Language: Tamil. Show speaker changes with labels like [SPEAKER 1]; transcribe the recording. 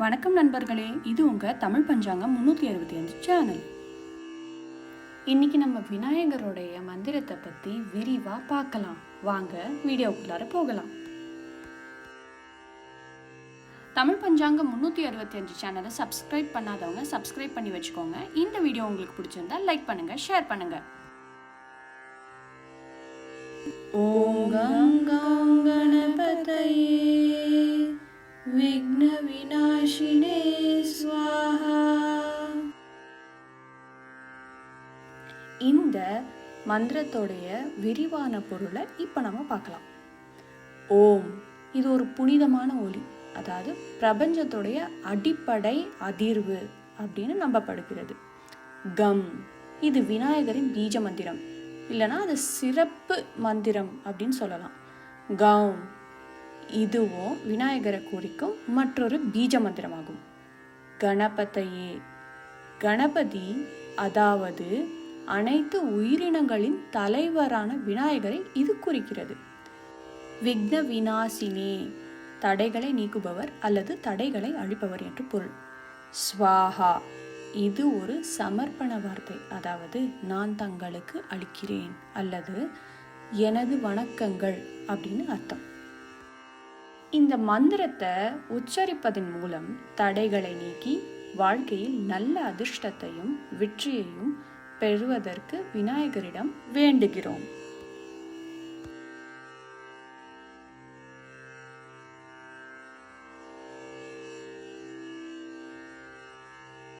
[SPEAKER 1] வணக்கம் நண்பர்களே, இது உங்கள் தமிழ் பஞ்சாங்கம் 365 சேனல். இன்னைக்கு நம்ம விநாயகருடைய மந்திரத்தை பற்றி விரிவாக பார்க்கலாம். வாங்க வீடியோக்குள்ளார போகலாம். தமிழ் பஞ்சாங்கம் 365 சேனலை சப்ஸ்கிரைப் பண்ணாதவங்க சப்ஸ்கிரைப் பண்ணி வச்சுக்கோங்க. இந்த வீடியோ உங்களுக்கு பிடிச்சிருந்தா லைக் பண்ணுங்க, ஷேர் பண்ணுங்க. ஓம் கங்காம் கணபதயே விக்ன விநாசினே ஸ்வாஹா. இந்த மந்திரத்தோடைய விரிவான பொருளை இப்போ நம்ம பார்க்கலாம். ஓம் இது ஒரு புனிதமான ஒலி, அதாவது பிரபஞ்சத்துடைய அடிப்படை அதிர்வு அப்படின்னு நம்பப்படுகிறது. கம் இது விநாயகரின் பீஜ மந்திரம், இல்லைனா அது சிறப்பு மந்திரம் அப்படின்னு சொல்லலாம். கௌம் இதுவும் விநாயகரை குறிக்கும் மற்றொரு பீஜ மந்திரமாகும். கணபதையே கணபதி, அதாவது அனைத்து உயிரினங்களின் தலைவரான விநாயகரை இது குறிக்கிறது. விக்ன விநாசினே தடைகளை நீக்குபவர் அல்லது தடைகளை அழிப்பவர் என்று பொருள். ஸ்வாஹா இது ஒரு சமர்ப்பண வார்த்தை, அதாவது நான் தங்களுக்கு அளிக்கிறேன் அல்லது எனது வணக்கங்கள் அப்படின்னு அர்த்தம். இந்த மந்திரத்தை உச்சரிப்பதன் மூலம் தடைகளை நீக்கி வாழ்க்கையில் நல்ல அதிர்ஷ்டத்தையும் வெற்றியையும் பெறுவதற்கு விநாயகரிடம் வேண்டுகிறோம்.